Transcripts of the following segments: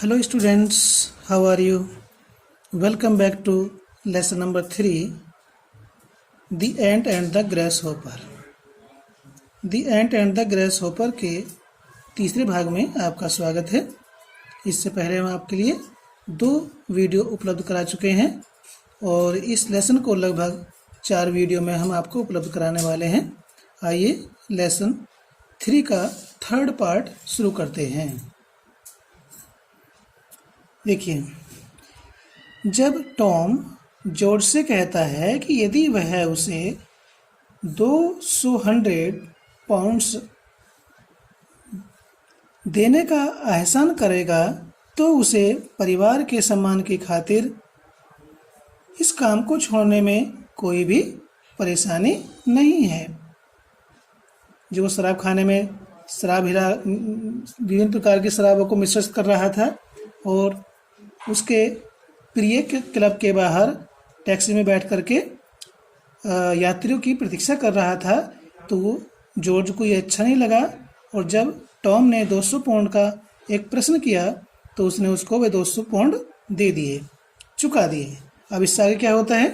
Hello students, how are you? Welcome back to lesson number 3, The Ant and the Grasshopper. The Ant and the Grasshopper के तीसरे भाग में आपका स्वागत है। इससे पहले हम आपके लिए 2 वीडियो उपलब्ध करा चुके हैं और इस लेसन को लगभग 4 वीडियो में हम आपको उपलब्ध कराने वाले हैं। आइए लेसन 3 का थर्ड पार्ट शुरू करते हैं। देखिए, जब टॉम जॉर्ज से कहता है कि यदि वह उसे 200 पाउंड्स देने का एहसान करेगा तो उसे परिवार के सम्मान की खातिर इस काम को छोड़ने में कोई भी परेशानी नहीं है। जो शराब खाने में विभिन्न प्रकार की शराबों को मिश्रित कर रहा था और उसके प्रिय क्लब के बाहर टैक्सी में बैठ करके यात्रियों की प्रतीक्षा कर रहा था, तो जॉर्ज को ये अच्छा नहीं लगा और जब टॉम ने 200 पाउंड का एक प्रश्न किया तो उसने उसको वे 200 पाउंड दे दिए, चुका दिए। अब इससे आगे क्या होता है?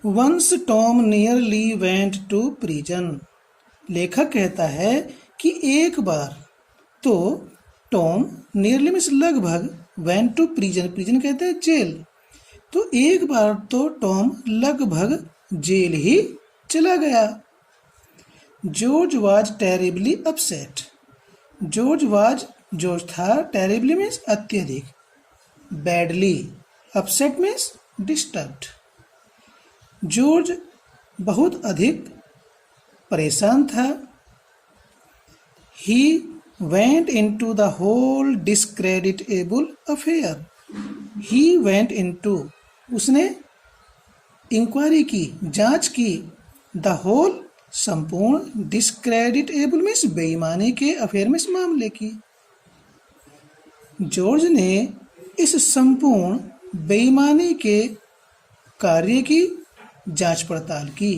Once Tom nearly went to prison. लेखक कहता है कि एक बार तो टॉम नियरली मीन्स लगभग, वेंट टू प्रिजन, प्रिजन कहते हैं जेल, तो एक बार तो टॉम लगभग जेल ही चला गया। George was terribly upset. George था, टेरिबली मीन्स अत्यधिक, badly, upset means disturbed. George बहुत अधिक परेशान था। ही went into the whole discreditable affair. He went into, उसने इंक्वायरी की, जांच की, the whole, संपूर्ण, discreditable मीन्स बेईमानी के, अफेयर मीन्स मामले की। जॉर्ज ने इस संपूर्ण बेईमानी के कार्य की जांच पड़ताल की।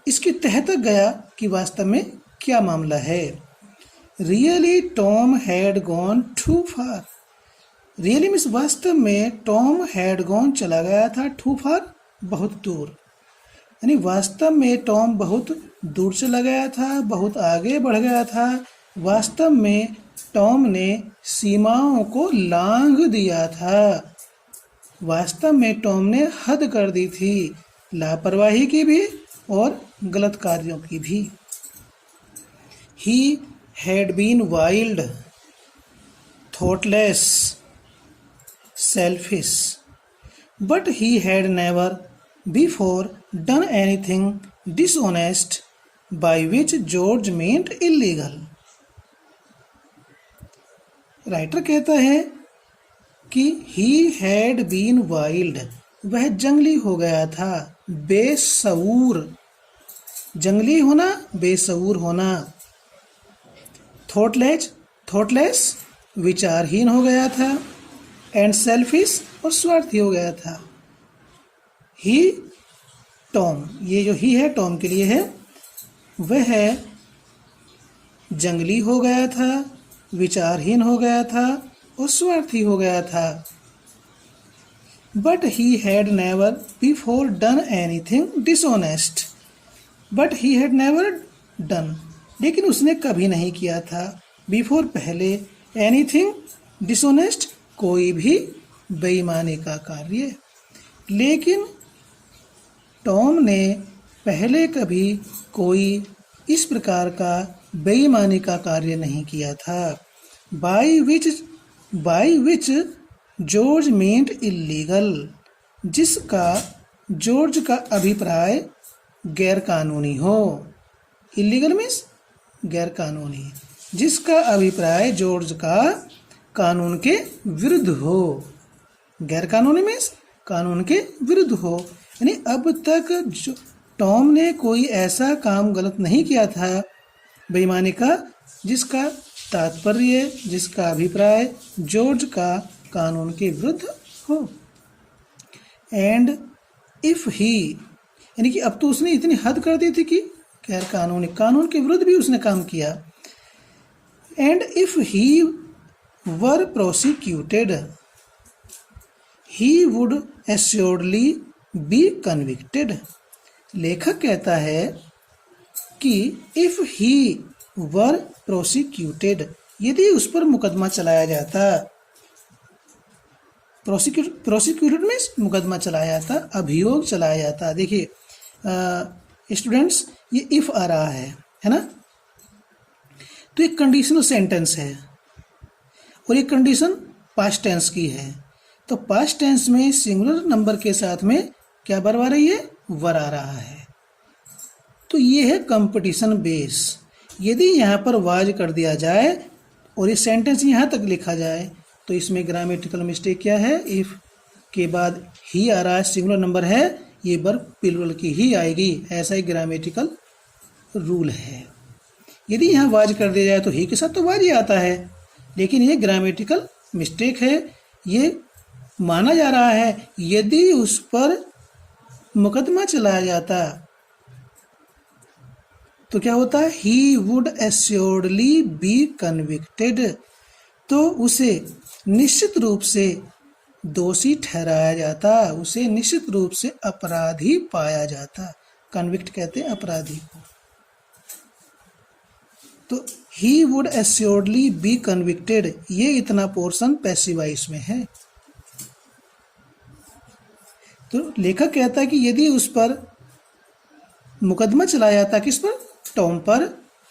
इसके तह तक गया कि वास्तव में क्या मामला है। Really, Tom had gone too far. Really means वास्तव में Tom had gone चला गया था, too far बहुत दूर, यानी वास्तव में टॉम बहुत दूर चला गया था, बहुत आगे बढ़ गया था। वास्तव में टॉम ने सीमाओं को लांघ दिया था। वास्तव में टॉम ने हद कर दी थी, लापरवाही की भी और गलत कार्यों की भी। He had been wild, thoughtless, selfish, but he had never before done anything dishonest by which George meant illegal. Writer कहता है कि he had been wild, वह जंगली हो गया था, बेसऊर, जंगली होना, बेसऊर होना। थॉटलेस, विचारहीन हो गया था, एंड सेल्फिश, और स्वार्थी हो गया था। ही, टॉम, ये जो ही है टॉम के लिए है, वह जंगली हो गया था, विचारहीन हो गया था और स्वार्थी हो गया था। But he had never before done anything dishonest. But he had never done, लेकिन उसने कभी नहीं किया था, बिफोर पहले, एनीथिंग डिसऑनेस्ट, कोई भी बेईमानी का कार्य। लेकिन टॉम ने पहले कभी कोई इस प्रकार का बेईमानी का कार्य नहीं किया था। By which George meant illegal, जिसका जॉर्ज का अभिप्राय गैरकानूनी हो। इल्लीगल मीन्स गैर कानूनी, जिसका अभिप्राय जॉर्ज का कानून के विरुद्ध हो। गैर कानूनी मीन्स कानून के विरुद्ध हो, यानी अब तक टॉम ने कोई ऐसा काम गलत नहीं किया था बेईमानी का जिसका तात्पर्य, जिसका अभिप्राय जॉर्ज का कानून के विरुद्ध हो। एंड इफ ही, यानी कि अब तो उसने इतनी हद कर दी थी कि गैर कानूनी, कानून के विरुद्ध भी उसने काम किया। And if he were prosecuted, he would assuredly be convicted. लेखक कहता है कि if he were prosecuted, यदि उस पर मुकदमा चलाया जाता, प्रोसिक्यूटेड मीन्स मुकदमा चलाया जाता, अभियोग चलाया जाता। देखिए स्टूडेंट्स, ये इफ आ रहा है ना, तो एक कंडीशनल सेंटेंस है और ये कंडीशन पास्ट टेंस की है। तो पास्ट टेंस में सिंगुलर नंबर के साथ में क्या वर्ब आ रही है, वर आ रहा है। तो ये है कंपटीशन बेस। यदि यहाँ पर वाज कर दिया जाए और ये सेंटेंस यहाँ तक लिखा जाए तो इसमें ग्रामेटिकल मिस्टेक क्या है, इफ के बाद ही आ रहा है, सिंगुलर नंबर है, ये वर्ब प्लूरल की ही आएगी, ऐसा ही ग्रामेटिकल रूल है। यदि यहाँ वाज कर दिया जाए तो ही के साथ तो वाज ही आता है, लेकिन ये ग्रामेटिकल मिस्टेक है। ये माना जा रहा है यदि उस पर मुकदमा चलाया जाता तो क्या होता है, ही वुड एश्योर्डली बी कन्विक्टेड, तो उसे निश्चित रूप से दोषी ठहराया जाता, उसे निश्चित रूप से अपराधी पाया जाता। कन्विक्ट कहते हैं अपराधी को। तो ही वुड एश्योर्डली बी कन्विक्टेड, ये इतना पोर्शन पैसिव वॉइस में है। तो लेखक कहता है कि यदि उस पर मुकदमा चलाया जाता, किस पर, टॉम पर,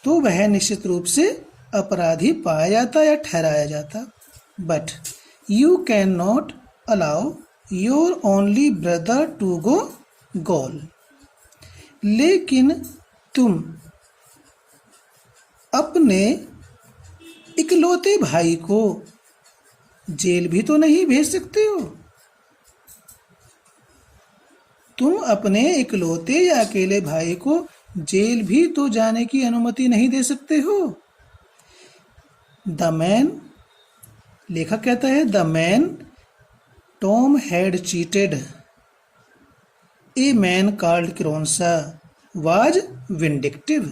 तो वह निश्चित रूप से अपराधी पाया जाता या ठहराया जाता। But you can not allow your only brother to go goal, लेकिन तुम अपने इकलौते भाई को जेल भी तो नहीं भेज सकते हो। तुम अपने इकलौते या अकेले भाई को जेल भी तो जाने की अनुमति नहीं दे सकते हो। द मैन, लेखक कहता है, the man Tom had cheated a man called Cronshaw was vindictive.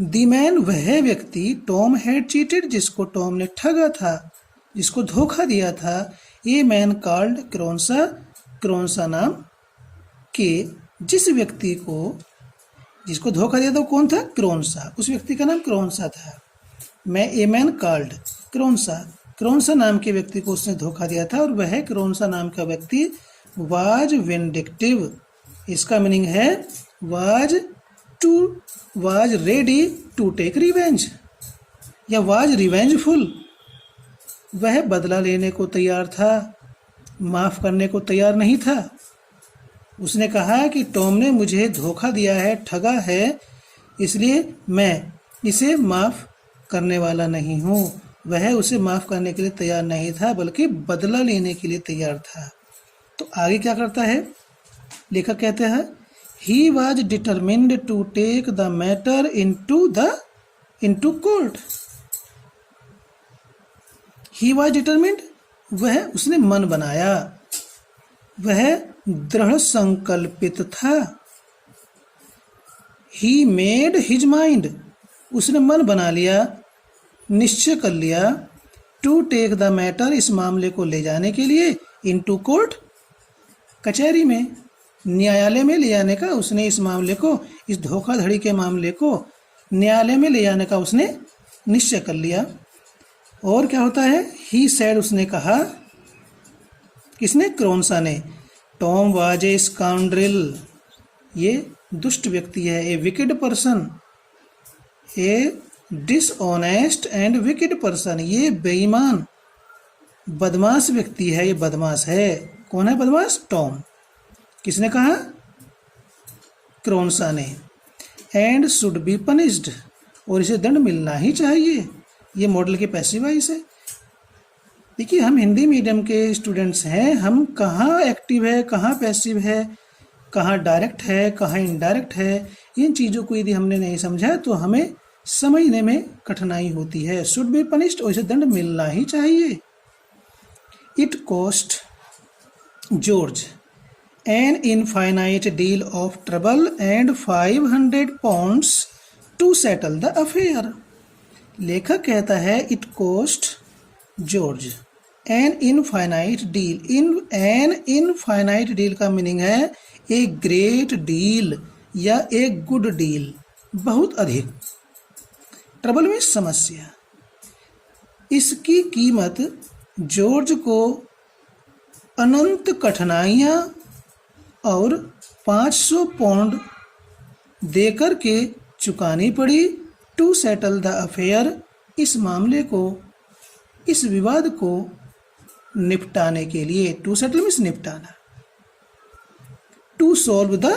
The man, वह व्यक्ति, टॉम हैड चीटेड, जिसको टॉम ने ठगा था, जिसको धोखा दिया था, ए मैन कॉल्ड क्रोन्सा, क्रोन्सा नाम के जिस व्यक्ति को, जिसको धोखा दिया था वो कौन था, क्रोन्सा, उस व्यक्ति का नाम क्रोन्सा था। मैं ए मैन कॉल्ड क्रोन्सा, क्रोन्सा नाम के व्यक्ति को उसने धोखा दिया था और वह क्रोन्सा नाम का व्यक्ति वाज विंडिक्टिव, इसका मीनिंग है was ready to take revenge या वाज रिवेंजफुल, वह बदला लेने को तैयार था, माफ करने को तैयार नहीं था। उसने कहा कि टॉम ने मुझे धोखा दिया है, ठगा है, इसलिए मैं इसे माफ करने वाला नहीं हूँ। वह उसे माफ करने के लिए तैयार नहीं था, बल्कि बदला लेने के लिए तैयार था। तो आगे क्या करता है, लेखक कहते हैं, he was determined to take the matter into court. He was determined, वह, उसने मन बनाया, वह दृढ़ संकल्पित था। ही मेड हिज माइंड, उसने मन बना लिया, निश्चय कर लिया, टू टेक द मैटर, इस मामले को ले जाने के लिए, इनटू कोर्ट, कचहरी में, न्यायालय में ले जाने का, उसने इस मामले को, इस धोखाधड़ी के मामले को न्यायालय में ले जाने का उसने निश्चय कर लिया। और क्या होता है, ही सेड, उसने कहा, किसने, क्रोन्सा ने, टॉम वाज ए स्काउंड्रेल, ये दुष्ट व्यक्ति है, a wicked person, a dishonest and wicked person, ये बेईमान बदमाश व्यक्ति है, ये बदमाश है। कौन है बदमाश, टॉम। किसने कहा, क्रोन्सा ने। एंड शुड बी पनिश्ड, और इसे दंड मिलना ही चाहिए। ये मॉडल के पैसिव वॉइस है। देखिए, हम हिंदी मीडियम के स्टूडेंट्स हैं, हम कहाँ एक्टिव है, कहाँ पैसिव है, कहाँ डायरेक्ट है, कहाँ इनडायरेक्ट है, इन चीज़ों को यदि हमने नहीं समझा तो हमें समझने में कठिनाई होती है। शुड बी पनिश्ड, और इसे दंड मिलना ही चाहिए। It cost George an infinite deal of trouble and 500 pounds to settle the affair. लेखक कहता है it cost George an infinite deal. An infinite deal का मीनिंग है ए ग्रेट डील या ए गुड डील, बहुत अधिक। ट्रबल में समस्या। इसकी कीमत जॉर्ज को अनंत कठिनाइयाँ और 500 पाउंड देकर के चुकानी पड़ी। टू सेटल द अफेयर, इस मामले को, इस विवाद को निपटाने के लिए। टू सेटल मीन्स निपटाना। टू सॉल्व द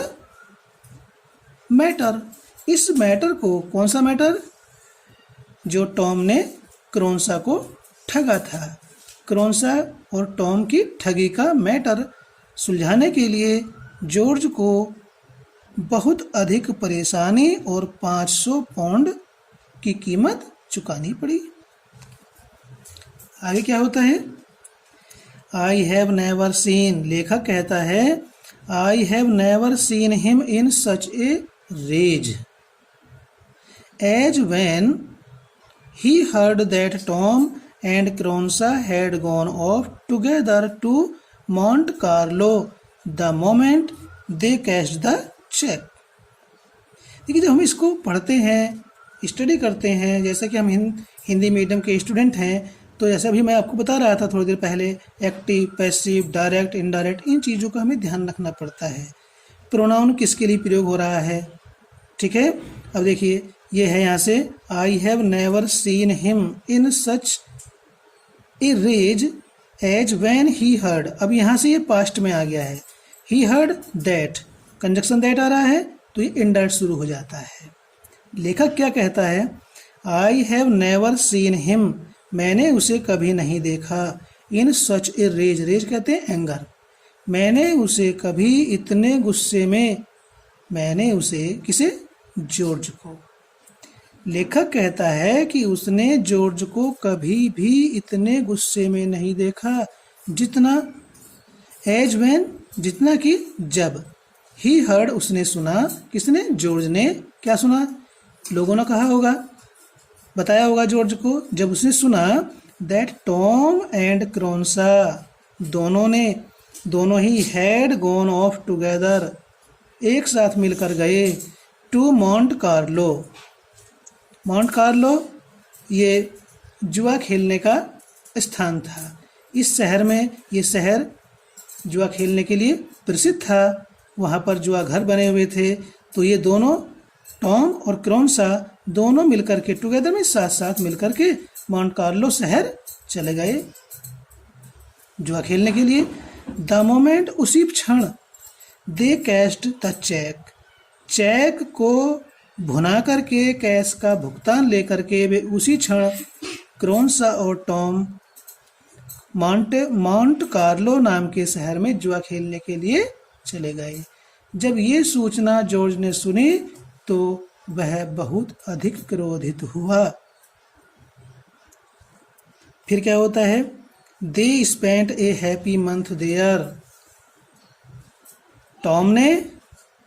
मैटर, इस मैटर को, कौन सा मैटर? जो टॉम ने क्रोन्सा को ठगा था। क्रोन्सा और टॉम की ठगी का मैटर सुलझाने के लिए जॉर्ज को बहुत अधिक परेशानी और 500 पाउंड की कीमत चुकानी पड़ी। आगे क्या होता है? आई हैव नेवर सीन, लेखक कहता है I have never seen him in such a rage as when he heard that Tom and Cronsa had gone off together to Monte Carlo the moment they cashed the check। देखिए, जब हम इसको पढ़ते हैं, study करते हैं, जैसा कि हम हिंदी मीडियम के स्टूडेंट हैं, तो जैसा भी मैं आपको बता रहा था थोड़ी देर पहले, एक्टिव, पैसिव, डायरेक्ट, इनडायरेक्ट, इन चीज़ों का हमें ध्यान रखना पड़ता है। प्रोनाउन किसके लिए प्रयोग हो रहा है, ठीक है। अब देखिए, ये है यहाँ से I have never seen him in such a rage as when he heard. अब यहाँ से ये पास्ट में आ गया है। He heard that, conjunction that आ रहा है तो ये इनडायरेक्ट शुरू हो जाता है। लेखक क्या कहता है? I have never seen him, मैंने उसे कभी नहीं देखा। इन सच ए रेज, रेज कहते हैं एंगर, मैंने उसे कभी इतने गुस्से में, मैंने उसे, किसे? जॉर्ज को। लेखक कहता है कि उसने जॉर्ज को कभी भी इतने गुस्से में नहीं देखा जितना, एज व्हेन, जितना कि जब, ही हर्ड, उसने सुना, किसने? जॉर्ज ने। क्या सुना? लोगों ने कहा होगा, बताया होगा जॉर्ज को, जब उसने सुना दैट टॉम एंड क्रोन्सा, दोनों ही हैड गॉन ऑफ टुगेदर, एक साथ मिलकर गए, to Monte Carlo. Monte Carlo ये जुआ खेलने का स्थान था। इस शहर में, ये शहर जुआ खेलने के लिए प्रसिद्ध था, वहाँ पर जुआ घर बने हुए थे। तो ये दोनों, टॉम और क्रोन्सा, दोनों मिलकर के, टुगेदर में साथ साथ मिलकर के मॉन्ट कार्लो शहर चले गए जुआ खेलने के लिए। द मोमेंट, उसी क्षण, दे कैश्ड द चेक, चेक को भुना करके, कैश का भुगतान लेकर के वे उसी क्षण क्रोन्सा और टॉम माउंट कार्लो नाम के शहर में जुआ खेलने के लिए चले गए। जब ये सूचना जॉर्ज ने सुनी तो वह बहुत अधिक क्रोधित हुआ। फिर क्या होता है? They spent a happy month there, Tom ने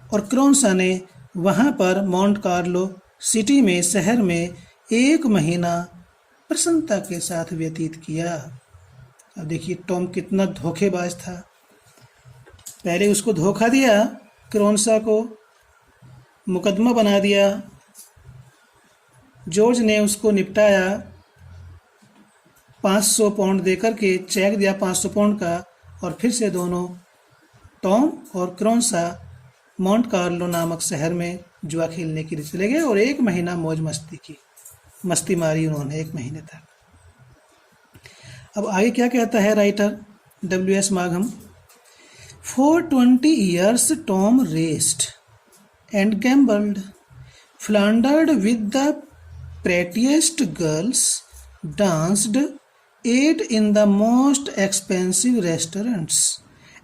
और क्रोन्सा ने वहाँ पर मॉन्ट कार्लो सिटी में, शहर में 1 महीना प्रसन्नता के साथ व्यतीत किया। अब देखिए टॉम कितना धोखेबाज था। पहले उसको धोखा दिया, क्रोन्सा को मुकदमा बना दिया, जॉर्ज ने उसको निपटाया, 500 पाउंड देकर के चेक दिया 500 पाउंड का, और फिर से दोनों टॉम और क्रोन्सा मॉन्ट कार्लो नामक शहर में जुआ खेलने के लिए चले गए और 1 महीना मौज मस्ती की, मस्ती मारी उन्होंने 1 महीने तक। अब आगे क्या कहता है writer W.S. माघम? For 20 years Tom raced and gambled, floundered with the prettiest girls, danced, ate in the most expensive restaurants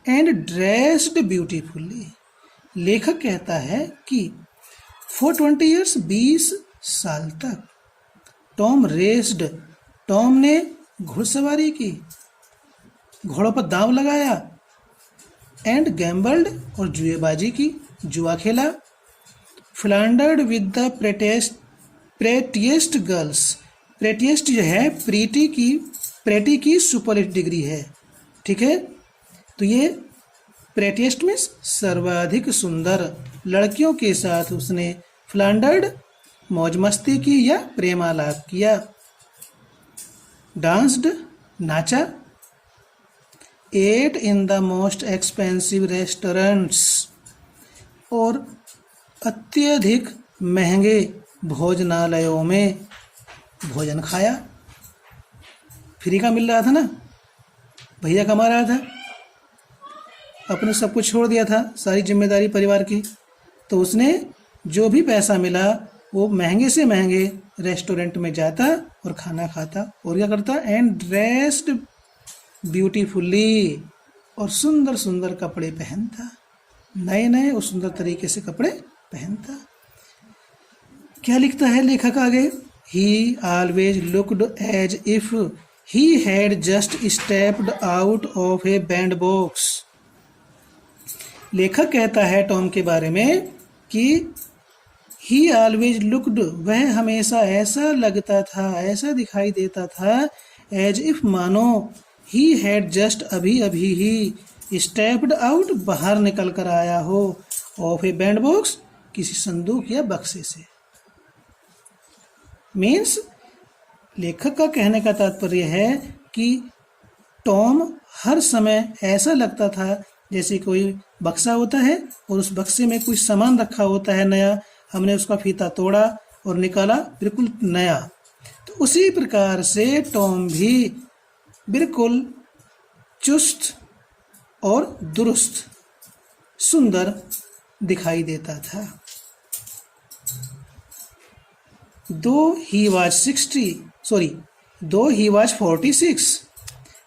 and dressed beautifully। लेखक कहता है कि for 20 years 20 साल तक टॉम रेस्ड, टॉम ने घुड़सवारी की, घोड़ों पर दांव लगाया, एंड गैम्बल्ड, और जुएबाजी की, जुआ खेला, फ्लैंडर्ड विद द प्रेटिएस्ट गर्ल्स, प्रेटिएस्ट जो है प्रेटी की सुपरलेटिव डिग्री है, ठीक है। तो ये प्रेटिएस्ट में सर्वाधिक सुंदर, लड़कियों के साथ उसने फ्लैंडर्ड मौज मस्ती की या प्रेमालाप किया। डांस्ड नाचा। Ate in the most expensive restaurants और अत्यधिक महंगे भोजनालयों में भोजन खाया। फ्री का मिल रहा था ना, भैया कमा रहा था, अपने सब कुछ छोड़ दिया था, सारी जिम्मेदारी परिवार की, तो उसने जो भी पैसा मिला वो महंगे से महंगे रेस्टोरेंट में जाता और खाना खाता और क्या करता, एंड ड्रेस्ड ब्यूटीफुली, और सुंदर सुंदर कपड़े पहनता, नए नए और सुंदर तरीके से कपड़े पहनता। क्या लिखता है लेखक आगे, he always looked as if he had just stepped out of a bandbox. लेखक कहता है टॉम के बारे में कि ही ऑलवेज लुक्ड, वह हमेशा ऐसा लगता था, ऐसा दिखाई देता था, एज इफ मानो ही हैड जस्ट अभी अभी ही स्टेप्ड आउट, बाहर निकल कर आया हो, ऑफ ए बैंड बॉक्स, किसी संदूक या बक्से से। मीन्स लेखक का कहने का तात्पर्य है कि टॉम हर समय ऐसा लगता था जैसे कोई बक्सा होता है और उस बक्से में कोई सामान रखा होता है नया, हमने उसका फीता तोड़ा और निकाला बिल्कुल नया, तो उसी प्रकार से टॉम भी बिल्कुल चुस्त और दुरुस्त सुंदर दिखाई देता था। दो ही वॉज 46,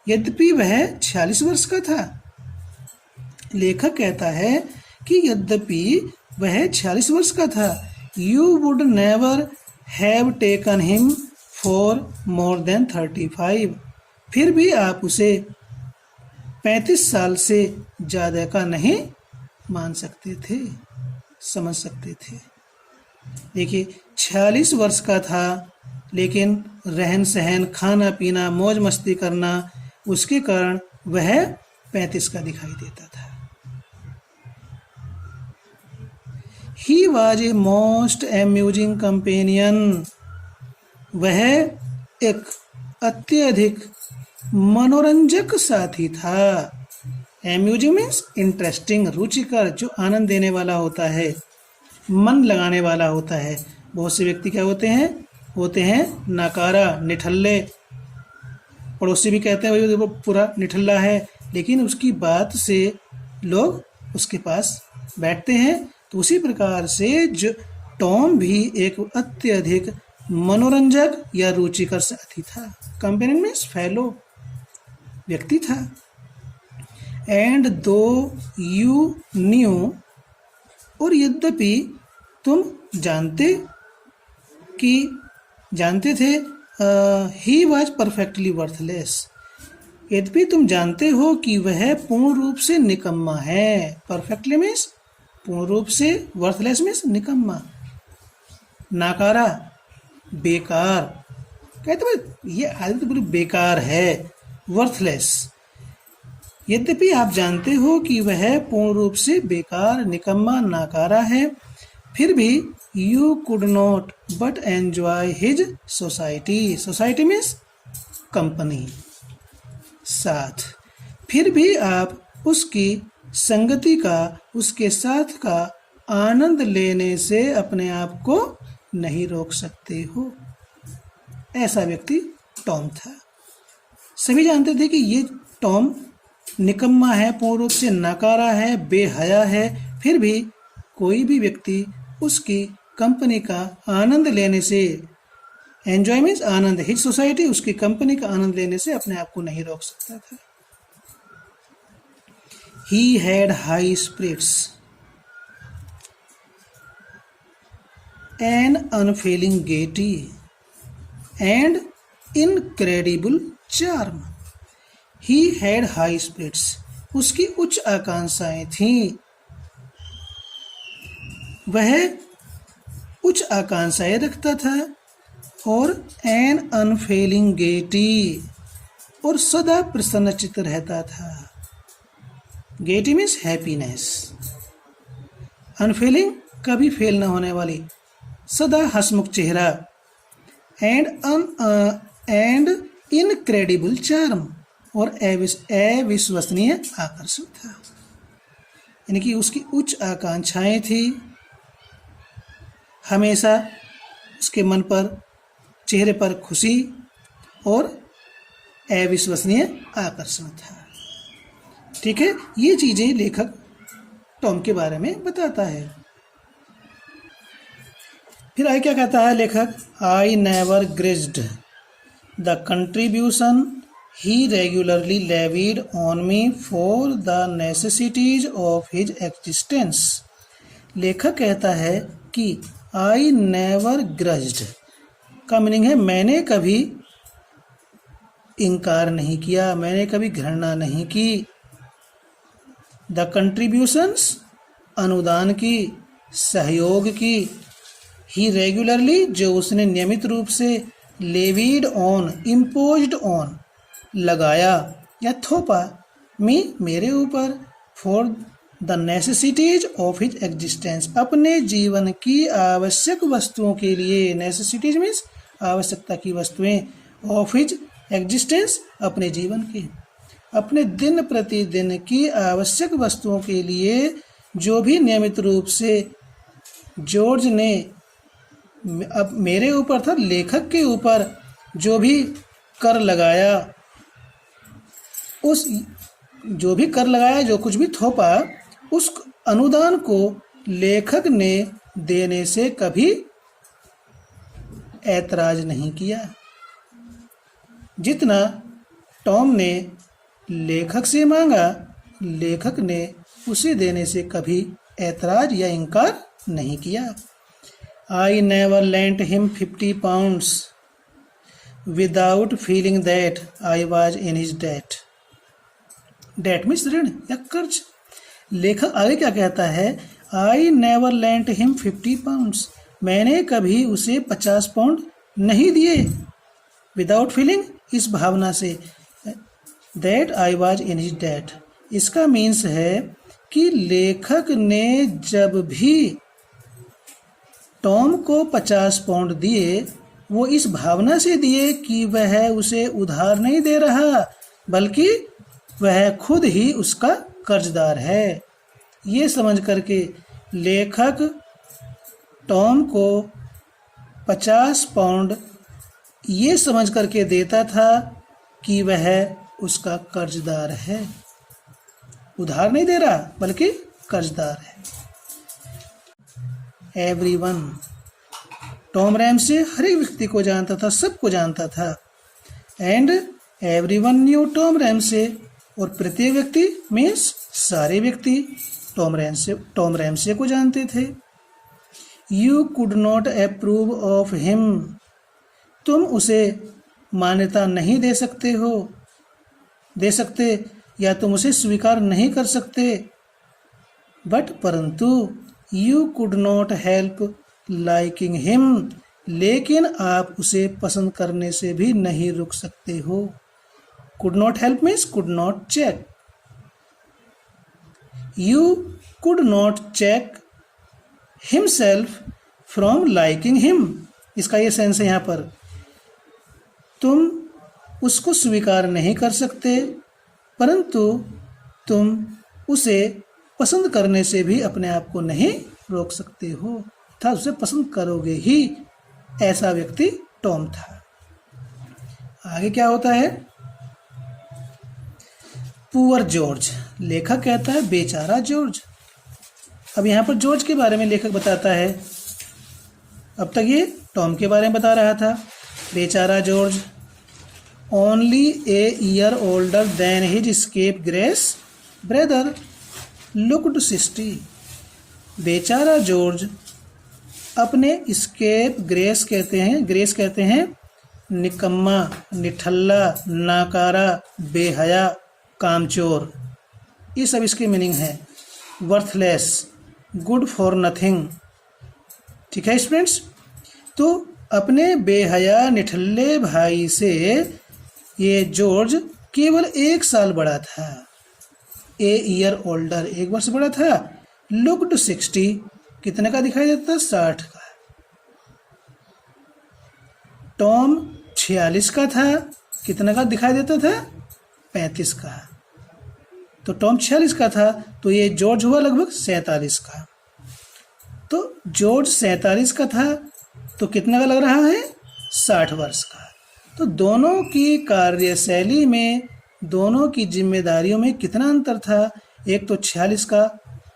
यद्यपि वह 46 वर्ष का था। लेखक कहता है कि यद्यपि वह 46 वर्ष का था, you would never have taken him for more than 35, फिर भी आप उसे 35 साल से ज़्यादा का नहीं मान सकते थे, समझ सकते थे। देखिए 46 वर्ष का था, लेकिन रहन सहन, खाना पीना, मौज मस्ती करना, उसके कारण वह 35 का दिखाई देता था। He was a most amusing companion, वह एक अत्यधिक मनोरंजक साथी था। एम्यूजिंग मीन्स इंटरेस्टिंग, रुचिकर, जो आनंद देने वाला होता है, मन लगाने वाला होता है। बहुत से व्यक्ति क्या होते हैं नाकारा, निठल्ले, पड़ोसी भी कहते हैं भाई वो पूरा निठल्ला है, लेकिन उसकी बात से लोग उसके पास बैठते हैं। तो उसी प्रकार से जो टॉम भी एक अत्यधिक मनोरंजक या रुचिकर साथी था। कंपेनियन मीन्स फेलो, व्यक्ति था। एंड दो यू न्यू, और यद्यपि तुम जानते थे, ही वॉज परफेक्टली वर्थलेस, यद्यपि तुम जानते हो कि वह पूर्ण रूप से निकम्मा है। परफेक्टली मीन्स पूर्ण रूप से, वर्थलेस मीन्स निकम्मा, नाकारा, बेकार, कहते हैं ये आदमी तो बिल्कुल बेकार है, वर्थलेस। यद्यपि आप जानते हो कि वह पूर्ण रूप से बेकार, निकम्मा, नाकारा है, फिर भी you could not but enjoy his society. Society means company, साथ। फिर भी आप उसकी संगति का, उसके साथ का आनंद लेने से अपने आप को नहीं रोक सकते हो। ऐसा व्यक्ति टॉम था। सभी जानते थे कि ये टॉम निकम्मा है, पूर्ण रूप से नकारा है, बेहया है, फिर भी कोई भी व्यक्ति उसकी कंपनी का आनंद लेने से, एंजॉय मीन्स आनंद, हिज सोसाइटी, उसकी कंपनी का आनंद लेने से अपने आप को नहीं रोक सकता था। He had high spirits, an unfailing gaiety, and incredible charm. He had high spirits. उसकी उच्च आकांक्षाएं थीं। वह उच्च आकांक्षाएं रखता था और एन अनफेलिंग गेटी, और सदा प्रसन्नचित्त रहता था। गेटी मीन्स हैप्पीनेस, अनफेलिंग कभी फेल न होने वाली, सदा हंसमुख चेहरा, एंड इनक्रेडिबल चार्म, और अविश्वसनीय आकर्षण था। यानी कि उसकी उच्च आकांक्षाएं थी, हमेशा उसके मन पर, चेहरे पर खुशी और अविश्वसनीय आकर्षण था। ठीक है, ये चीजें लेखक टॉम के बारे में बताता है। फिर आगे क्या कहता है लेखक, I never grudged the contribution he regularly levied on me for the necessities of his existence। लेखक कहता है कि I never grudged का मीनिंग है मैंने कभी इनकार नहीं किया, मैंने कभी घृणा नहीं की। द कंट्रीब्यूशंस अनुदान की, सहयोग की। ही रेगुलरली जो उसने नियमित रूप से, लेविड ऑन इम्पोज्ड ऑन लगाया या थोपा, मेरे ऊपर, for the necessities of his existence अपने जीवन की आवश्यक वस्तुओं के लिए। नेसेसिटीज मीन्स आवश्यकता की वस्तुएं, ऑफ हिज एग्जिस्टेंस अपने जीवन की, अपने दिन प्रतिदिन की आवश्यक वस्तुओं के लिए जो भी नियमित रूप से जॉर्ज ने अब मेरे ऊपर था, लेखक के ऊपर जो भी कर लगाया, उस जो भी कर लगाया, जो कुछ भी थोपा, उस अनुदान को लेखक ने देने से कभी ऐतराज नहीं किया। जितना टॉम ने लेखक से मांगा, लेखक ने उसे देने से कभी ऐतराज या इनकार नहीं किया। I never lent him 50 pounds without feeling that I was in his debt। That means ऋण या कर्ज। लेखक आगे क्या कहता है, I never lent him 50 pounds मैंने कभी उसे 50 पाउंड नहीं दिए, विदाउट फीलिंग इस भावना से, that I was in his debt इसका मीन्स है कि लेखक ने जब भी टॉम को 50 पाउंड दिए, वो इस भावना से दिए कि वह उसे उधार नहीं दे रहा, बल्कि वह खुद ही उसका कर्जदार है। ये समझ करके लेखक टॉम को 50 पाउंड ये समझ करके देता था कि वह उसका कर्जदार है, उधार नहीं दे रहा बल्कि कर्जदार है। एवरीवन, टॉम रैमसे हर एक व्यक्ति को जानता था, सबको जानता था। And everyone new Tom Ramsay, और प्रत्येक व्यक्ति मीन्स सारे व्यक्ति टॉम रैमसे को जानते थे। You could not approve of him, तुम उसे मान्यता नहीं दे सकते या तुम उसे स्वीकार नहीं कर सकते, बट परंतु you could not help liking him, लेकिन आप उसे पसंद करने से भी नहीं रुक सकते हो। Could not help means could not check. You could not check himself from liking him, इसका ये सेंस है यहाँ पर। तुम उसको स्वीकार नहीं कर सकते, परंतु तुम उसे पसंद करने से भी अपने आप को नहीं रोक सकते हो, था उसे पसंद करोगे ही, ऐसा व्यक्ति टॉम था। आगे क्या होता है, पुअर जॉर्ज, लेखक कहता है बेचारा जॉर्ज। अब यहाँ पर जॉर्ज के बारे में लेखक बताता है, अब तक ये टॉम के बारे में बता रहा था। बेचारा George, only a year older than his scapegrace brother looked 60। बेचारा जॉर्ज अपने स्केप ग्रेस कहते हैं निकम्मा, निठल्ला, नाकारा, बेहया, कामचोर, ये सब इसके मीनिंग है। Worthless, good for nothing. ठीक है स्टूडेंट्स, तो अपने बेहया निठल्ले भाई से ये जॉर्ज केवल 1 साल बड़ा था। ए ईयर ओल्डर, 1 वर्ष बड़ा था। लुक्ड 60, कितने का दिखाई देता था? 60 का। टॉम 46 का था, कितने का दिखाई देता था? 35 का। तो टॉम 46 का था, तो ये जॉर्ज हुआ लगभग 47 का। तो जॉर्ज 47 का था, तो कितने का लग रहा है? 60 वर्ष का। तो दोनों की कार्यशैली में, दोनों की जिम्मेदारियों में कितना अंतर था? एक तो 46 का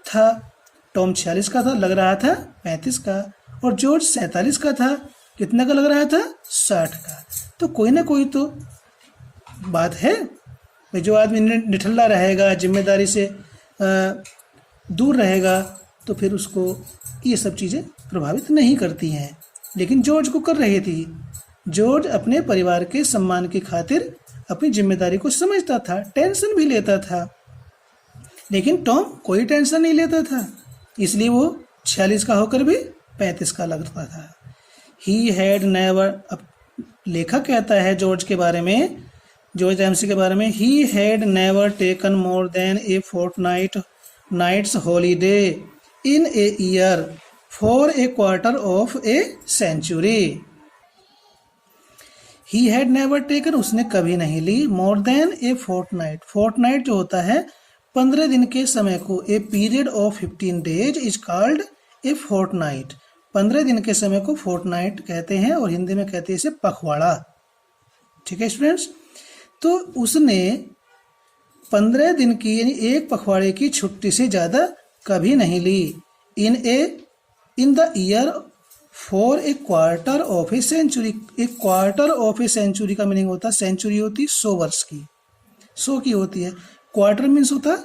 था, टॉम 46 का था, लग रहा था 35 का, और जॉर्ज 47 का था, कितने का लग रहा था? 60 का। तो कोई ना कोई तो बात है। जो आदमी निठल्ला रहेगा, जिम्मेदारी से दूर रहेगा, तो फिर उसको ये सब चीज़ें प्रभावित नहीं करती हैं। लेकिन जॉर्ज को कर रही थी। जॉर्ज अपने परिवार के सम्मान की खातिर अपनी जिम्मेदारी को समझता था, टेंशन भी लेता था। लेकिन टॉम कोई टेंशन नहीं लेता था, इसलिए वो 46 का होकर भी 35 का लगता था। ही हैड नेवर, अब लेखक कहता है जॉर्ज के बारे में, जॉर्ज रैमसी के बारे में, he had never taken more than a fortnight nights holiday in a year for a quarter of a century. He had never taken, उसने कभी नहीं ली, more than a fortnight, fortnight जो होता है 15 दिन के समय को, a period of 15 days is called a fortnight. 15 दिन के समय को फोर्टनाइट कहते हैं, और हिंदी में कहते हैं इसे पखवाड़ा। ठीक है स्टूडेंट्स, तो उसने 15 दिन की यानी एक पखवाड़े की छुट्टी से ज़्यादा कभी नहीं ली। In the year for a quarter of a century. एक क्वार्टर ऑफ ए सेंचुरी का मीनिंग होता है, सेंचुरी होती 100 वर्ष की, 100 की होती है। क्वार्टर मीन्स होता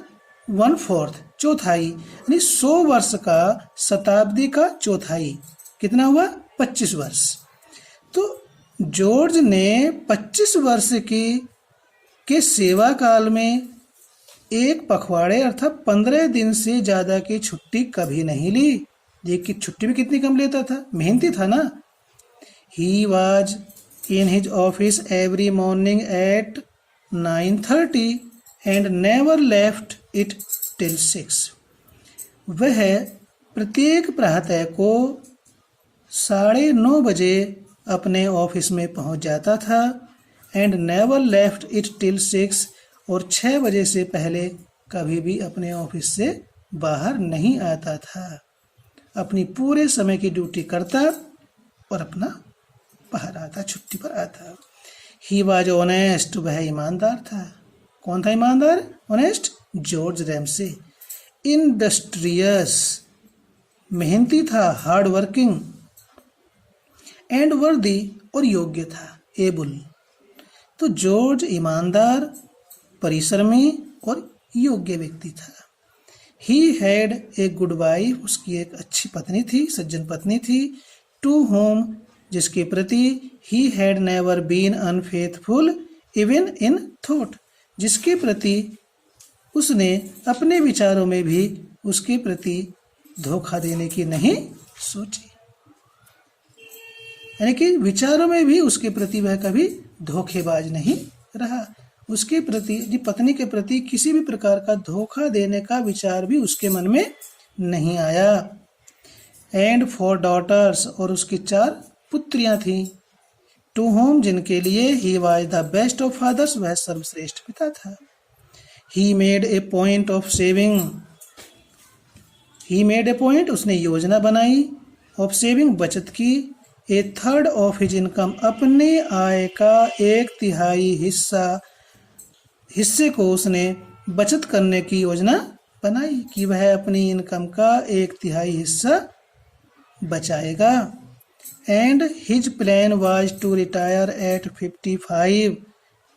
1/4, चौथाई, यानी 100 वर्ष का, शताब्दी का चौथाई, कितना हुआ? 25 वर्ष। तो जॉर्ज ने 25 वर्ष के सेवा काल में एक पखवाड़े अर्थात 15 दिन से ज़्यादा की छुट्टी कभी नहीं ली। देखिए छुट्टी भी कितनी कम लेता था, मेहनती था ना। He was in his office every morning at 9:30 and never left it till 6। वह प्रत्येक प्रातः को 9:30 बजे अपने ऑफिस में पहुंच जाता था, and never left it till 6, और 6 बजे से पहले कभी भी अपने ऑफिस से बाहर नहीं आता था। अपनी पूरे समय की ड्यूटी करता और अपना बाहर आता, छुट्टी पर आता। ही वॉज ऑनेस्ट, वह ईमानदार था। कौन था ईमानदार? Honest, George Ramsay. इंडस्ट्रियस, मेहनती था, हार्ड वर्किंग, एंड वर्दी, और योग्य था, एबल। तो जॉर्ज ईमानदार, परिश्रमी और योग्य व्यक्ति था। He had a good wife, उसकी एक अच्छी पत्नी थी, सज्जन पत्नी थी। टू होम, जिसके प्रति he had never been unfaithful even in thought, जिसके प्रति उसने अपने विचारों में भी उसके प्रति धोखा देने की नहीं सोची। यानी कि विचारों में भी उसके प्रति वह कभी धोखेबाज नहीं रहा। उसके प्रति, पत्नी के प्रति किसी भी प्रकार का धोखा देने का विचार भी उसके मन में नहीं आया। एंड फॉर डॉटर्स, और उसकी 4 पुत्रियां थीं। टू होम, जिनके लिए he was the best of fathers, वह सर्वश्रेष्ठ पिता था। He made a point of saving, he made a point, उसने योजना बनाई, ऑफ सेविंग, बचत की, a third of his income, अपने आय का 1/3 हिस्से को उसने बचत करने की योजना बनाई कि वह अपनी इनकम का 1/3 हिस्सा बचाएगा। And his plan was to retire at 55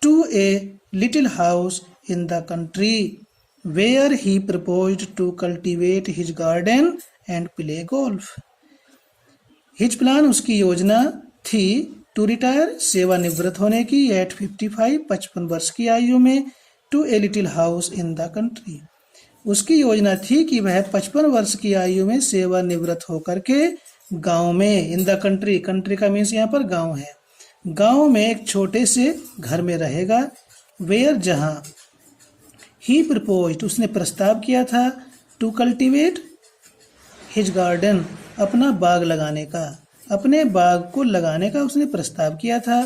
to a little house in the country where he proposed to cultivate his garden and play golf. His plan, उसकी योजना थी, टू रिटायर, सेवानिवृत्त होने की, एट 55, 55 वर्ष की आयु में, to a little house in the country. उसकी योजना थी कि वह 55 वर्ष की आयु में सेवानिवृत्त होकर के गांव में, इन द कंट्री, कंट्री का मीन्स यहाँ पर गांव है, गांव में एक छोटे से घर में रहेगा, वेयर जहां, ही प्रपोज्ड उसने प्रस्ताव किया था, टू कल्टिवेट हिज गार्डन अपना बाग लगाने का, अपने बाग को लगाने का उसने प्रस्ताव किया था,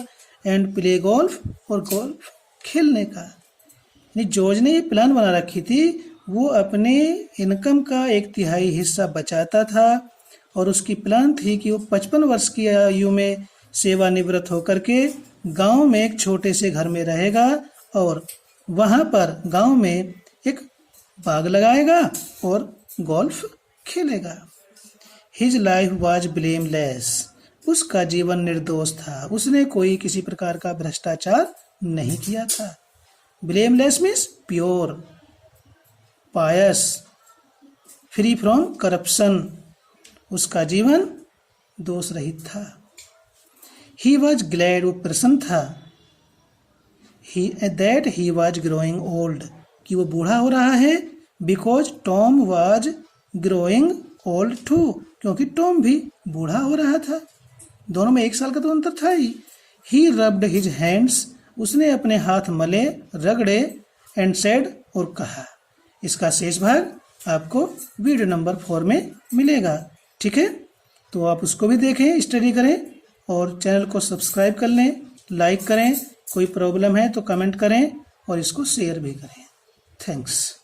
एंड प्ले गोल्फ और गोल्फ खेलने का। यानी जॉर्ज ने ये प्लान बना रखी थी, वो अपने इनकम का 1/3 हिस्सा बचाता था और उसकी प्लान थी कि वो 55 वर्ष की आयु में सेवानिवृत्त होकर के गांव में एक छोटे से घर में रहेगा और वहां पर गांव में एक बाग लगाएगा और गोल्फ खेलेगा। हिज लाइफ वाज ब्लेमलेस उसका जीवन निर्दोष था, उसने कोई किसी प्रकार का भ्रष्टाचार नहीं किया था। Blameless means pure, pious, free from corruption, उसका जीवन दोष रहित था। ही वॉज ग्लैड वो प्रसन्न था, that he was growing old कि वो बूढ़ा हो रहा है, because Tom was growing old too क्योंकि टॉम भी बूढ़ा हो रहा था, दोनों में 1 साल का तो अंतर था ही रब्ड हिज हैंड्स उसने अपने हाथ मले, रगड़े, एंड सेड और कहा। इसका शेष भाग आपको वीडियो नंबर 4 में मिलेगा, ठीक है। तो आप उसको भी देखें, स्टडी करें और चैनल को सब्सक्राइब कर लें, लाइक करें, कोई प्रॉब्लम है तो कमेंट करें और इसको शेयर भी करें। थैंक्स।